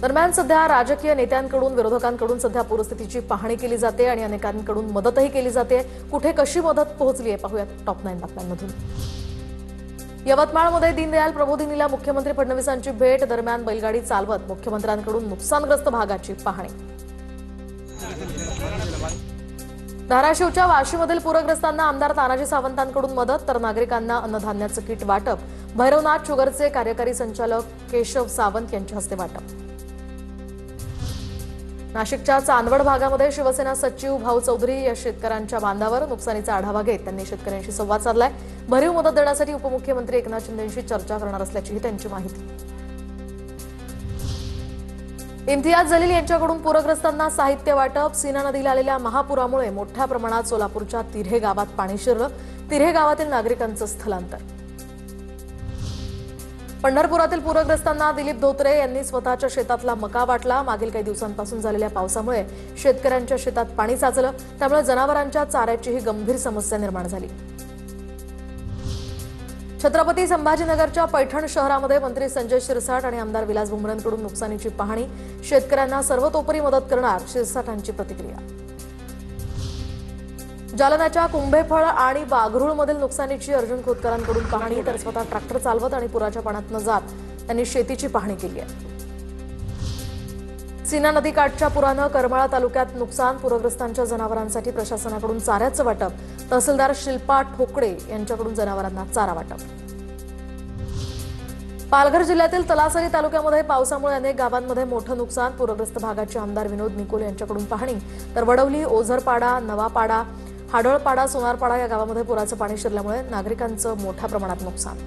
दरम्यान सध्या राजकीय नेत्यांकडून विरोधकांकडून सध्या पूरस्थितीची पाहणी केली जाते आणि अनेकांकडून मदतही केली जाते। कुठे कशी मदत पोहोचली आहे पाहूयात टॉप 9 बातम्यांमधून। यवतमाळमध्ये दीनदयाल प्रबोधिनीला मुख्यमंत्री फडणवीसांची भेट। दरम्यान बैलगाडी चालवत मुख्यमंत्र्यांकडून नुकसानग्रस्त भागाची पाहणी। धाराशिवच्या वाशीमधील पूरग्रस्तांना आमदार तानाजी सावंतांकडून मदत तर नागरिकांना अन्नधान्याचं किट वाटप। भैरवनाथ शुगरचे कार्यकारी संचालक केशव सावंत यांच्या हस्ते वाटप। नाशिकच्या चांदवड भागामध्ये शिवसेना सचिव भाऊ चौधरी या शेतकऱ्यांच्या बांधावर नुकसानीचा आढावा घेत त्यांनी शेतकऱ्यांशी संवाद साधलाय। भरीव मदत देण्यासाठी उपमुख्यमंत्री एकनाथ शिंदेंशी चर्चा करणार असल्याचीही त्यांची माहिती। इम्तियाज जलील यांच्याकडून पूरग्रस्तांना साहित्य वाटप। सीना नदीला आलेल्या महापुरामुळे मोठ्या प्रमाणात सोलापूरच्या तिऱ्हे गावात पाणी शिरलं। तिऱ्हे गावातील नागरिकांचं स्थलांतर। पंढरपुरातील पूरग्रस्तांना दिलीप धोत्रे यांनी स्वतःच्या शेतातला मका वाटला। मागील काही दिवसांपासून झालेल्या पावसामुळे शेतकऱ्यांच्या शेतात पाणी साचलं, त्यामुळे जनावरांच्या चाऱ्याचीही गंभीर समस्या निर्माण झाली। छत्रपती संभाजीनगरच्या पैठण शहरामध्ये मंत्री संजय शिरसाट आणि आमदार विलास भुमरेंकडून नुकसानीची पाहणी। शेतकऱ्यांना सर्वतोपरी मदत करणार शिरसाटांची प्रतिक्रिया। जालन्याच्या कुंभेफळ आणि वाघरूळमधील नुकसानीची अर्जुन खोतकरांकडून पाहणी तर स्वतः ट्रॅक्टर चालवत आणि पुराच्या पाण्यात न जात त्यांनी शेतीची पाहणी केली आहे। सीना नदीकाठच्या पुरानं करमाळा तालुक्यात नुकसान। पूरग्रस्तांच्या जनावरांसाठी प्रशासनाकडून चाऱ्याचं वाटप। तहसीलदार शिल्पा ठोकळे यांच्याकडून जनावरांना चारा वाटप। पालघर जिल्ह्यातील तलासरी तालुक्यामध्ये पावसामुळे अनेक गावांमध्ये मोठं नुकसान। पूरग्रस्त भागाची आमदार विनोद निकोल यांच्याकडून पाहणी तर वडवली, ओझरपाडा, नवापाडा, हाडळपाडा, सोनारपाडा या गावामध्ये पुराचं पाणी शिरल्यामुळे नागरिकांचं मोठ्या प्रमाणात नुकसान।